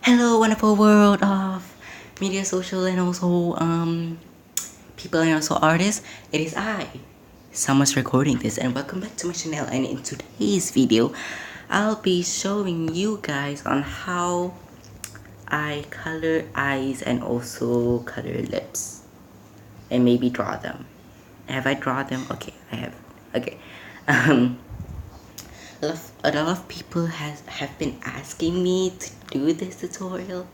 Hello, wonderful world of media, social, and also people and also artists. It is I, someone's recording this, and welcome back to my channel. And in today's video, I'll be showing you guys on how I color eyes and also color lips, and maybe draw them. Have I drawn them? Okay, I have. Okay. Um, a lot of people have been asking me to do this tutorial.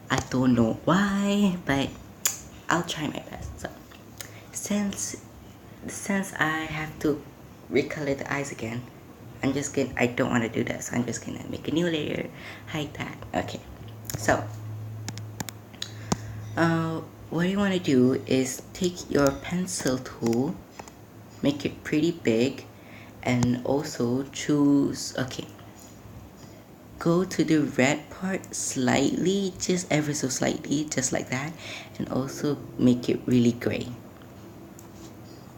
I don't know why, but I'll try my best. So, since I have to recolor the eyes again, I don't want to do that, so I'm just gonna make a new layer, hide that. Okay, so what you want to do is take your pencil tool, make it pretty big, and also choose, okay, go to the red part slightly, just ever so slightly, just like that, and also make it really gray,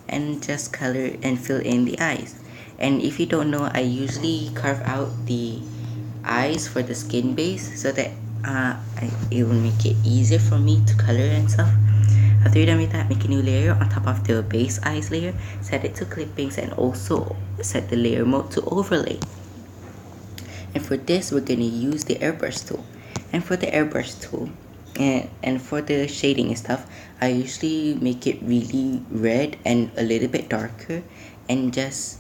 and just color and fill in the eyes. And if you don't know, I usually carve out the eyes for the skin base so that it will make it easier for me to color and stuff. After you're done with that, make a new layer on top of the base eyes layer, set it to clippings, and also set the layer mode to overlay. And for this, we're gonna use the airbrush tool. And for the airbrush tool, and for the shading and stuff, I usually make it really red and a little bit darker, and just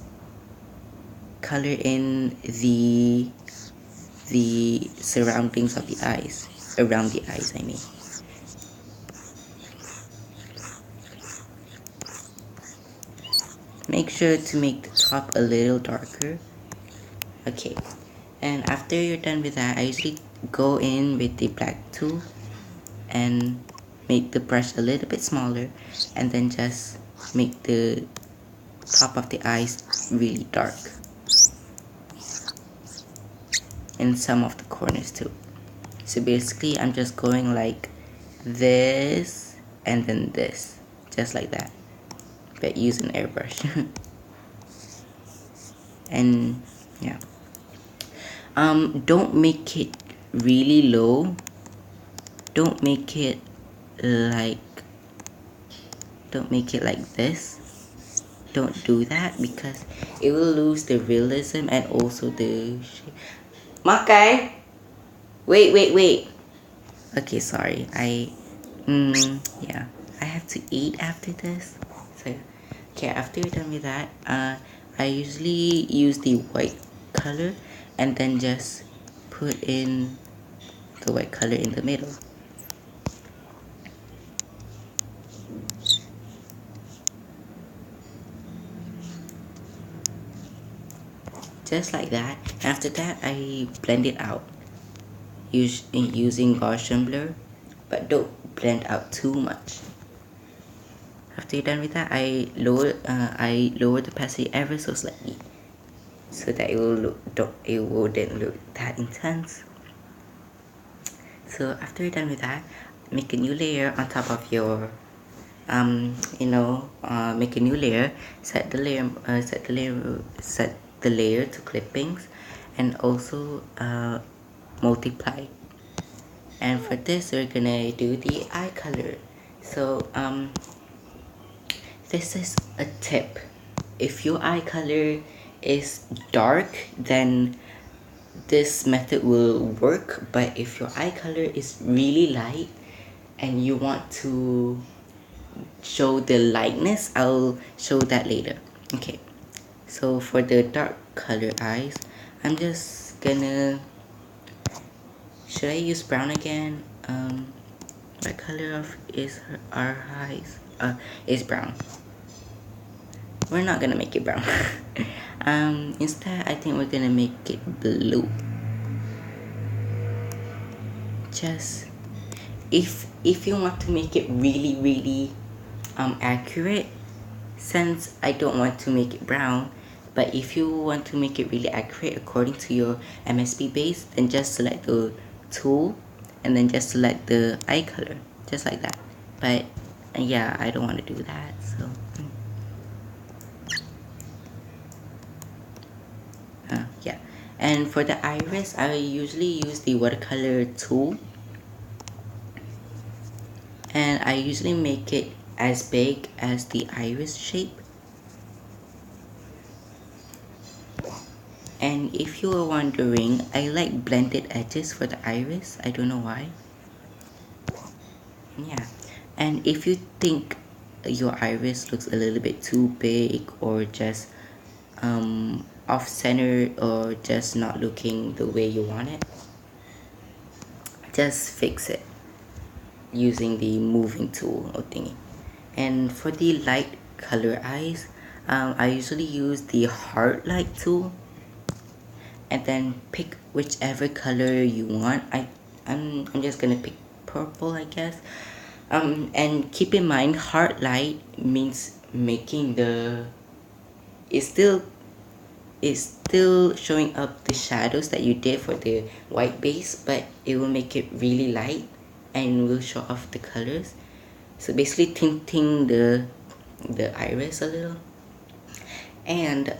color in the surroundings of the eyes, around the eyes, I mean. Make sure to make the top a little darker. Okay, and after you're done with that, I usually go in with the black tool and make the brush a little bit smaller, and then just make the top of the eyes really dark, and some of the corners too. So basically I'm just going like this and then this, just like that, but use an airbrush. And yeah, don't make it really low, don't make it like this. Don't do that because it will lose the realism and also the Makai! Wait. Okay, sorry. Yeah. I have to eat after this. So, okay, after you're done with that, I usually use the white color and then just put in the white color in the middle. Just like that. After that, I blend it out using Gaussian blur, but don't blend out too much. After you're done with that, I lower the opacity ever so slightly, so that it wouldn't look that intense. So after you're done with that, make a new layer on top of your make a new layer, set the layer to clippings, and also multiply. And for this, we're gonna do the eye color. So this is a tip. If your eye color is dark, then this method will work. But if your eye color is really light and you want to show the lightness, I'll show that later. Okay, so for the dark color eyes, I'm just gonna, should I use brown again? What color of our eyes? Is brown. We're not gonna make it brown. Instead, I think we're gonna make it blue. Just if you want to make it really accurate, since I don't want to make it brown, but if you want to make it really accurate according to your MSP base, then just select the tool and then just select the eye color, just like that. But yeah, I don't want to do that, so yeah. And for the iris, I usually use the watercolor tool, and I usually make it as big as the iris shape. And if you were wondering, I like blended edges for the iris. I don't know why. Yeah. And if you think your iris looks a little bit too big, or just off center, or just not looking the way you want it, just fix it using the moving tool or thingy. And for the light color eyes, I usually use the heart light tool, and then pick whichever color you want. I'm just gonna pick purple, I guess. And keep in mind, heart light means making the it's still showing up the shadows that you did for the white base, but it will make it really light and will show off the colors. So basically tinting the iris a little. And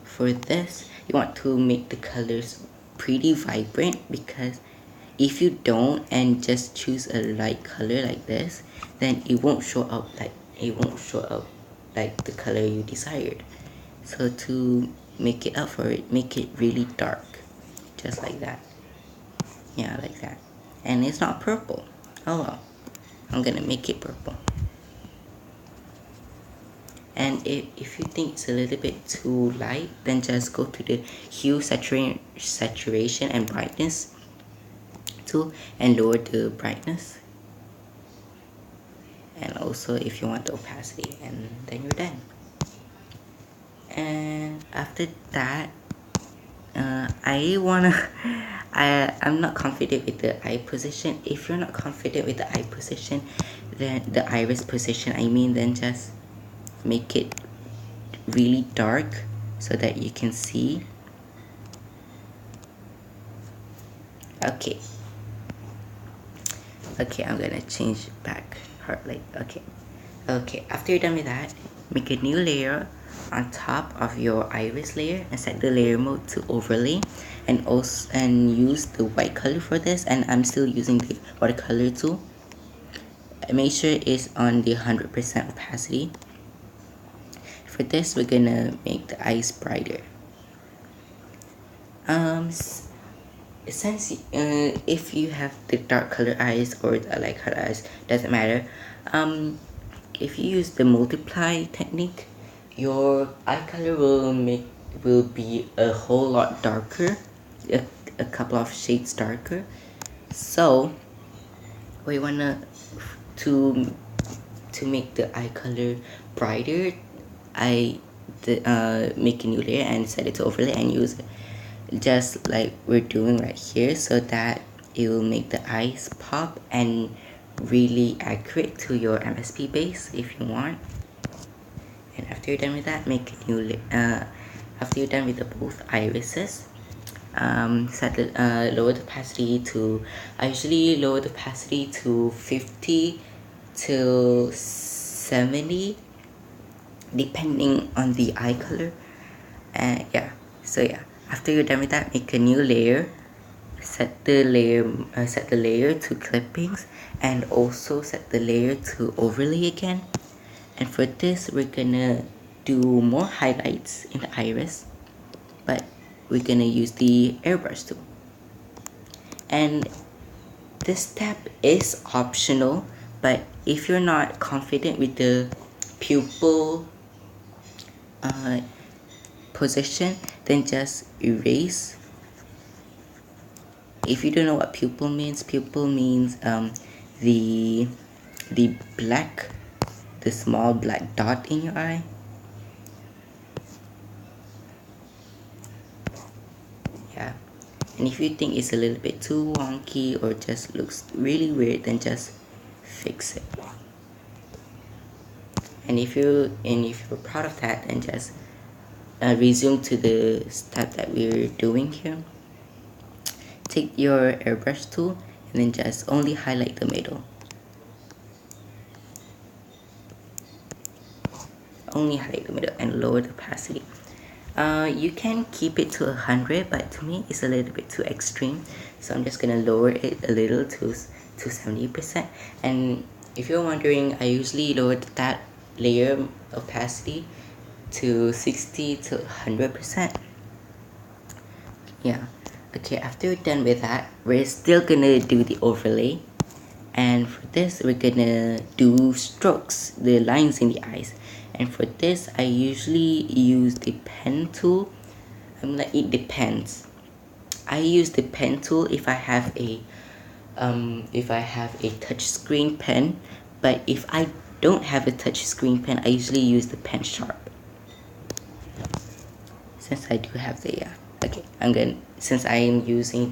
for this, you want to make the colors pretty vibrant, because if you don't and just choose a light color like this, then it won't show up like the color you desired. So to make it up for it, make it really dark, just like that. Yeah, like that. And it's not purple. Oh well, I'm gonna make it purple. And if you think it's a little bit too light, then just go to the hue, saturation and brightness tool and lower the brightness. And also if you want the opacity, and then you're done. And after that, I'm not confident with the eye position. If you're not confident with the eye position, then the iris position, then just make it really dark so that you can see. Okay, I'm gonna change back heart light. Okay, after you're done with that, make a new layer on top of your iris layer and set the layer mode to overlay, and use the white color for this. And I'm still using the watercolor tool. Make sure it's on the 100% opacity. For this, we're gonna make the eyes brighter. Since if you have the dark color eyes or the light color eyes, doesn't matter. If you use the multiply technique, your eye color will be a whole lot darker, a couple of shades darker. So we wanna to make the eye color brighter, make a new layer and set it to overlay and use it just like we're doing right here, so that it will make the eyes pop and really accurate to your MSP base if you want. And after you're done with that, make a new after you're done with the both irises, set the lower the opacity to, I usually lower the opacity to 50 to 70 depending on the eye color. And after you're done with that, make a new layer, set the layer to clippings, and also set the layer to overlay again. And for this, we're gonna do more highlights in the iris, but we're gonna use the airbrush tool. And this step is optional, but if you're not confident with the pupil position, then just erase. If you don't know what pupil means the black, the small black dot in your eye. Yeah, and if you think it's a little bit too wonky or just looks really weird, then just fix it. And if you're proud of that, then just resume to the step that we're doing here. Take your airbrush tool and then just only highlight the middle. Only highlight the middle and lower the opacity. You can keep it to 100, but to me it's a little bit too extreme, so I'm just gonna lower it a little to 70%. And if you're wondering, I usually lower that layer opacity to 60 to 100%. Yeah. Okay, after we're done with that, we're still gonna do the overlay. And for this, we're gonna do strokes, the lines in the eyes. And for this, I usually use the pen tool. It depends. I use the pen tool if I have a touch screen pen, but if I don't have a touch screen pen, I usually use the pen sharp. Since I do have the okay, since I'm using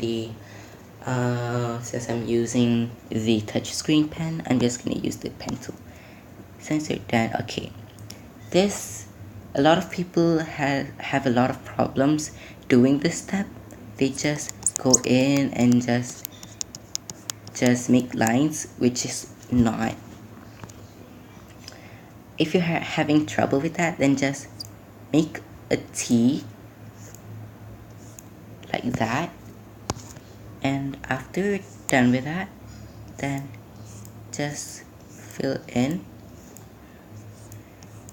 the touch screen pen, I'm just gonna use the pen tool. Since you're done, okay, a lot of people have a lot of problems doing this step. They just go in and just make lines, which is not. If you're having trouble with that, then just make a T like that, and after you're done with that, then just fill in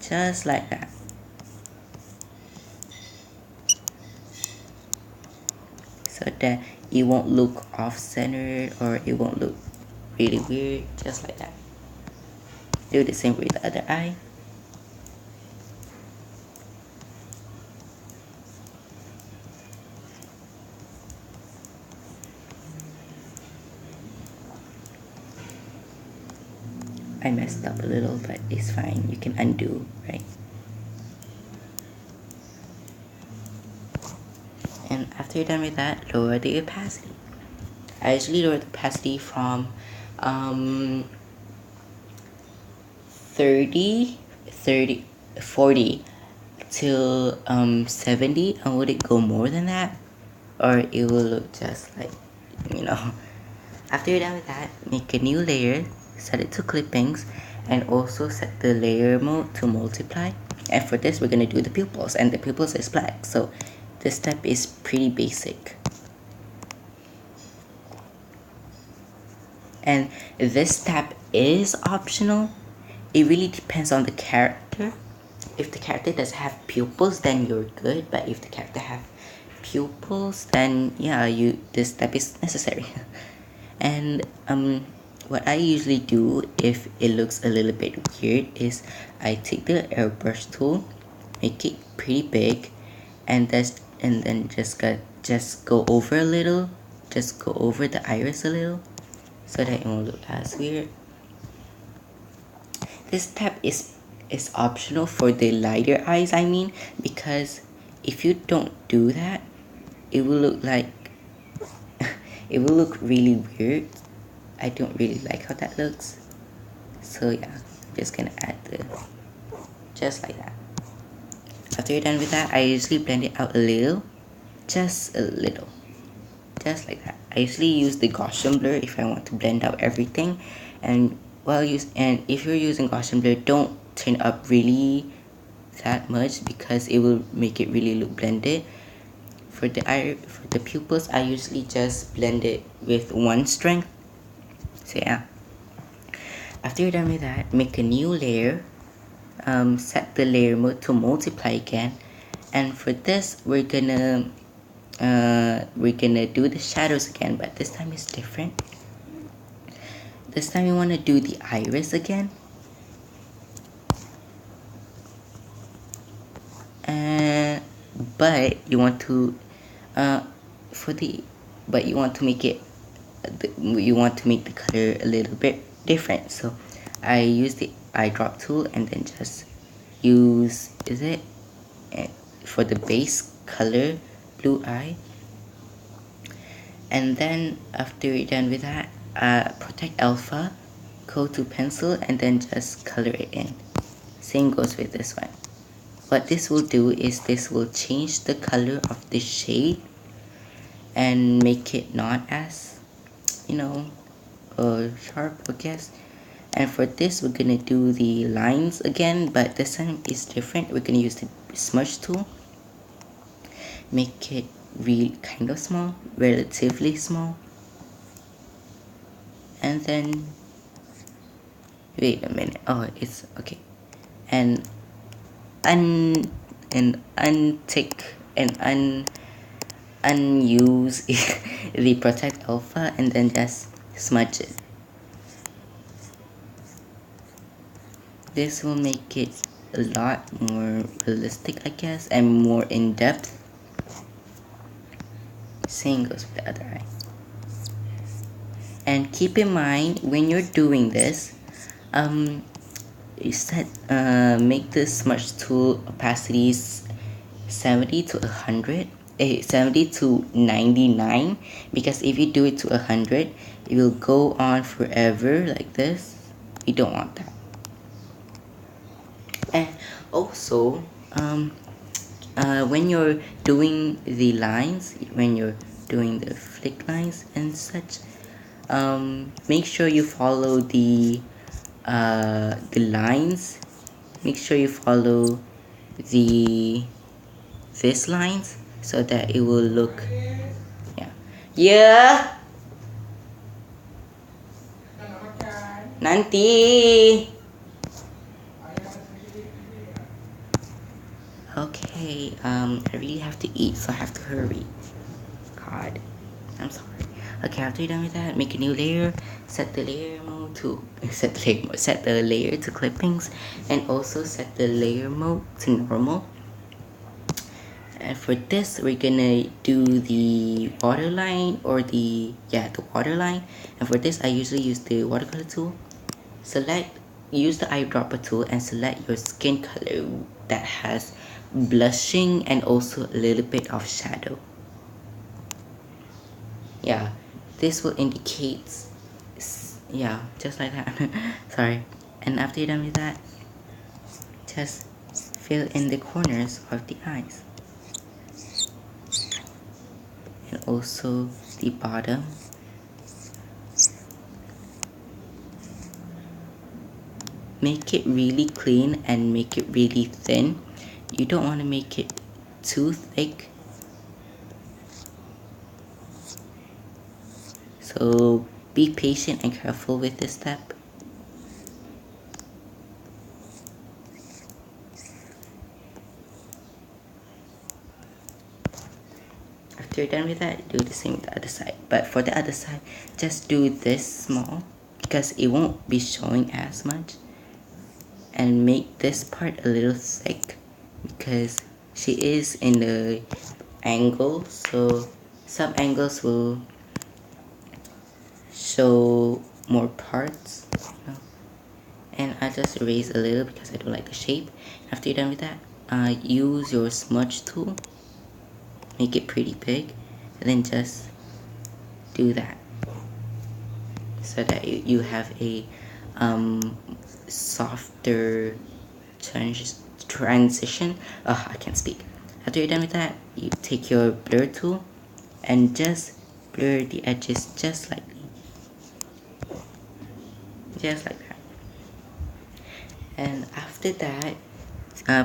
just like that. So that it won't look off-centered or it won't look really weird, just like that. Do the same with the other eye. I messed up a little, but it's fine. You can undo, right? And after you're done with that, lower the opacity. I usually lower the opacity from 30, 40 till 70. And would it go more than that? Or it will look just like, After you're done with that, make a new layer, set it to clippings, and also set the layer mode to multiply. And for this, we're gonna do the pupils, and the pupils is black, so this step is pretty basic. And this step is optional. It really depends on the character. If the character does have pupils, then you're good, but if the character have pupils, then yeah, this step is necessary. And what I usually do if it looks a little bit weird is I take the airbrush tool, make it pretty big, and then just go over a little, just go over the iris a little, so that it won't look as weird. This step is optional for the lighter eyes, because if you don't do that, it will look like it will look really weird. I don't really like how that looks. So yeah, I'm just gonna add just like that. After you're done with that, I usually blend it out a little, just a little, just like that. I usually use the Gaussian blur if I want to blend out everything, and if you're using Gaussian blur, don't turn it up really that much because it will make it really look blended. For the pupils, I usually just blend it with one strength. So yeah. After you're done with that, make a new layer. Set the layer mode to multiply again, and for this we're gonna do the shadows again, but this time it's different. This time we want to do the iris again, but you want to make the color a little bit different. So I use the eyedrop tool and then just use for the base color blue eye, and then after you're done with that, protect alpha, go to pencil, and then just color it in. Same goes with this one. What this will do is this will change the color of the shade and make it not as sharp, I guess. And for this, we're gonna do the lines again, but this time is different. We're gonna use the smudge tool. make it real kind of small, relatively small, and then wait a minute. Oh, it's okay. And untick and unuse the protect alpha, and then just smudge it. This will make it a lot more realistic, I guess, and more in depth. Same goes with the other eye. And keep in mind when you're doing this, make the smudge tool opacities 70 to 100, 70 to 99, because if you do it to 100, it will go on forever like this. We don't want that. And also, when you're doing the lines, when you're doing the flick lines and such, make sure you follow the lines. Make sure you follow these lines so that it will look, yeah. Nanti. Okay, I really have to eat, so I have to hurry. God, I'm sorry. Okay, after you're done with that, make a new layer, set the layer mode to set the layer to clippings, and also set the layer mode to normal. And for this, we're gonna do the waterline or the waterline. And for this, I usually use the watercolor tool. Use the eyedropper tool and select your skin color that has blushing and also a little bit of shadow. Yeah, this will indicate, yeah, just like that. Sorry. And after you're done with that, just fill in the corners of the eyes and also the bottom. Make it really clean and make it really thin. You don't want to make it too thick, so be patient and careful with this step. After you're done with that, do the same with the other side, but for the other side, just do this small because it won't be showing as much, and make this part a little thick because she is in the angle, so some angles will show more parts, you know? And I just erase a little because I don't like the shape. After you're done with that, use your smudge tool, make it pretty big, and then just do that so that you have a softer transition. I can't speak. After you're done with that, you take your blur tool and just blur the edges just slightly, just like that. And after that,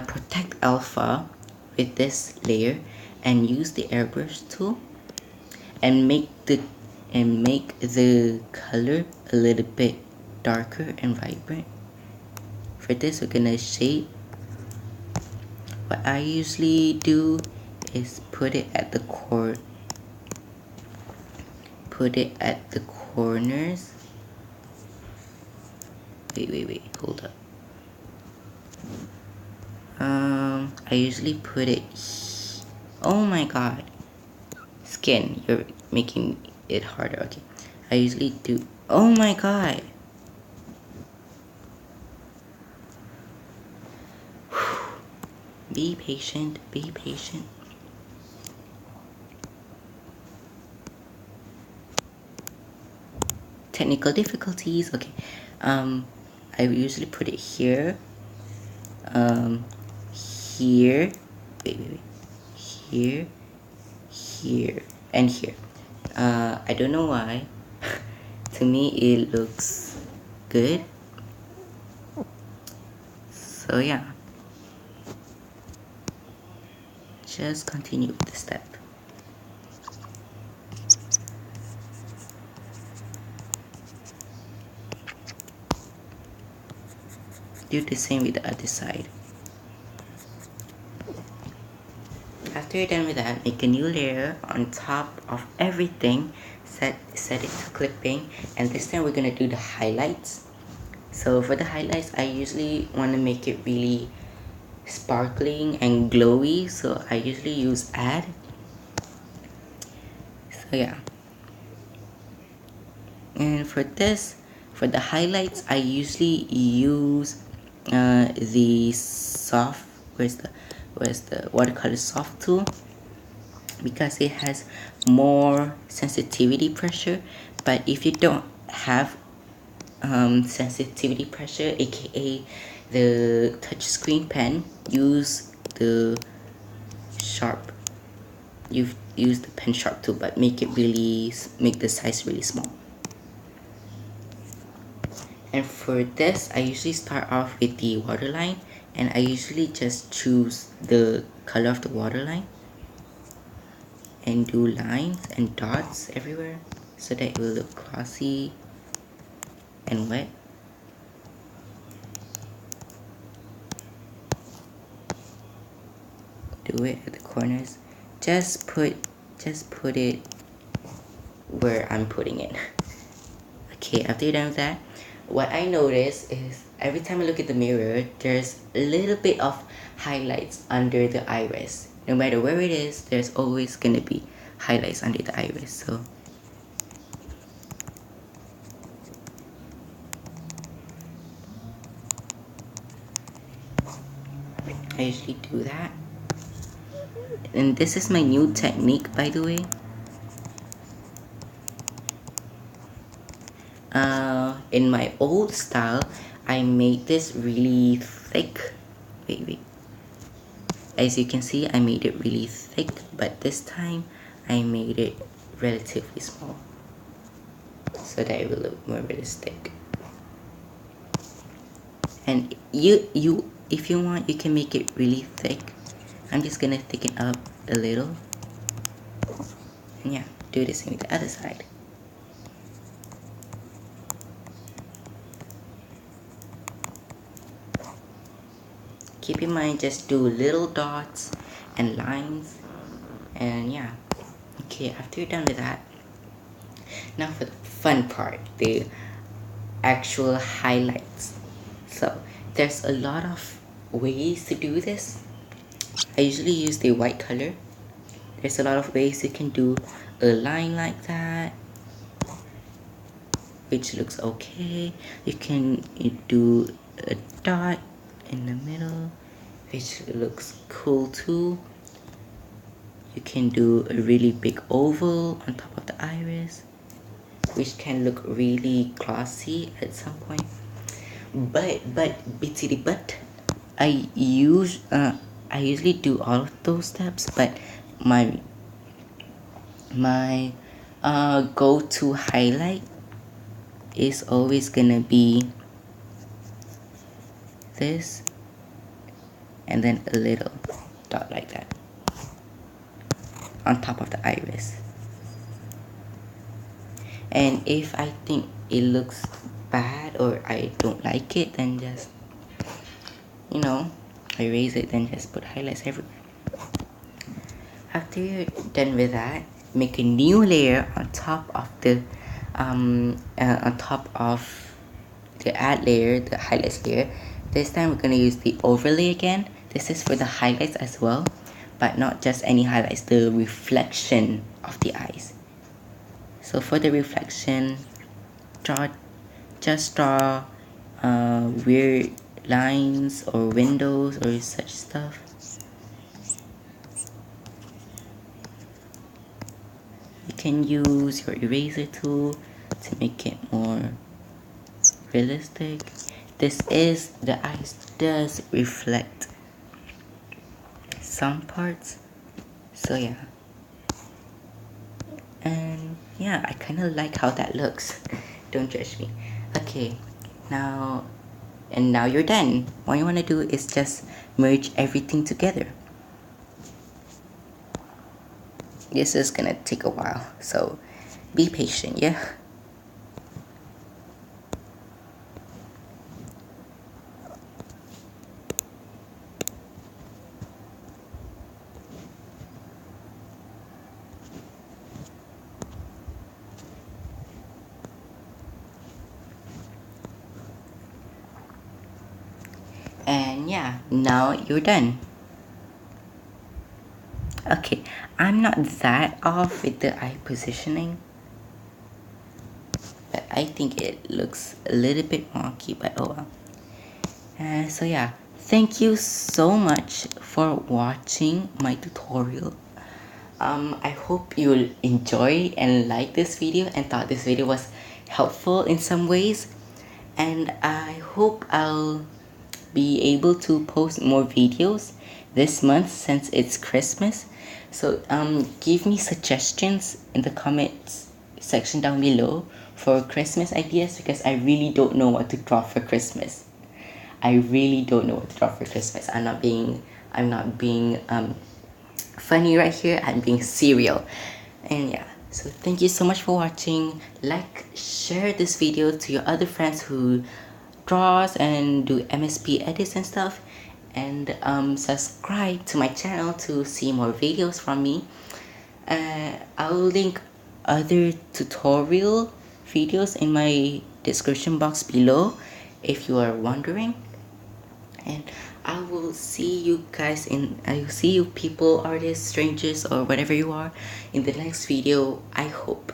protect alpha with this layer and use the airbrush tool and make the color a little bit darker and vibrant. For this, we're gonna shape. What I usually do is put it at the corners. Wait, hold up. I usually put it. Oh my god. Skin, you're making it harder. Okay. I usually do. Oh my god. Be patient, be patient. Technical difficulties. Okay. I usually put it here. Here. Wait. Here. Here. And here. I don't know why. To me, it looks good. So yeah. just continue with the step. Do the same with the other side. After you're done with that, make a new layer on top of everything. Set it to clipping, and this time we're gonna do the highlights. So for the highlights, I usually want to make it really sparkling and glowy, so I usually use add. So yeah, and for the highlights, I usually use the soft, where's the watercolor soft tool, because it has more sensitivity pressure. But if you don't have sensitivity pressure, aka the touchscreen pen, use the sharp. You've used the pen sharp tool, but make the size really small. And for this, I usually start off with the waterline, and I usually just choose the color of the waterline and do lines and dots everywhere so that it will look glossy and wet. Do it at the corners. Just put it where I'm putting it. Okay, after you're done with that, what I notice is every time I look at the mirror, there's a little bit of highlights under the iris. No matter where it is, there's always gonna be highlights under the iris. So I usually do that. And this is my new technique, by the way. In my old style, I made this really thick. Wait. As you can see, I made it really thick, but this time I made it relatively small so that it will look more realistic. And if you want, you can make it really thick. I'm just gonna thicken up a little. And yeah, do the same with the other side. Keep in mind, just do little dots and lines, and yeah. Okay, after you're done with that, now for the fun part, the actual highlights. So there's a lot of ways to do this. I usually use the white color. There's a lot of ways you can do a line like that, which looks okay. You can do a dot in the middle, which looks cool too. You can do a really big oval on top of the iris, which can look really glossy at some point. But I usually do all of those steps, but my go-to highlight is always gonna be this, and then a little dot like that on top of the iris. And if I think it looks bad or I don't like it, then just, erase it, then just put highlights everywhere. After you're done with that, make a new layer on top of the add layer, the highlights layer. This time we're gonna use the overlay again. This is for the highlights as well, but not just any highlights, the reflection of the eyes. So for the reflection, just draw weird lines or windows or such stuff. You can use your eraser tool to make it more realistic. The eyes does reflect some parts, so yeah. And yeah, I kind of like how that looks. Don't judge me. Okay, now you're done. What you want to do is just merge everything together. This is gonna take a while, so be patient, yeah? And yeah, now you're done. Okay, I'm not that off with the eye positioning, but I think it looks a little bit wonky, but oh well. So yeah, thank you so much for watching my tutorial. I hope you'll enjoy and like this video and thought this video was helpful in some ways. And I hope I'll be able to post more videos this month since it's Christmas. So give me suggestions in the comments section down below for Christmas ideas, because I really don't know what to draw for Christmas. I really don't know what to draw for Christmas. I'm not being funny right here. I'm being serial. And yeah, so thank you so much for watching. Like, share this video to your other friends who draws and do MSP edits and stuff, and subscribe to my channel to see more videos from me. I'll link other tutorial videos in my description box below if you are wondering. And I will see you guys I will see you people, artists, strangers, or whatever you are, in the next video, I hope.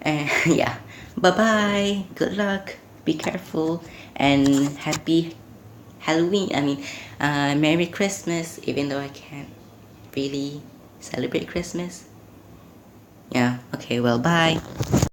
And yeah, bye bye, good luck, be careful, and happy Halloween. Merry Christmas, even though I can't really celebrate Christmas. Yeah, okay, well, bye.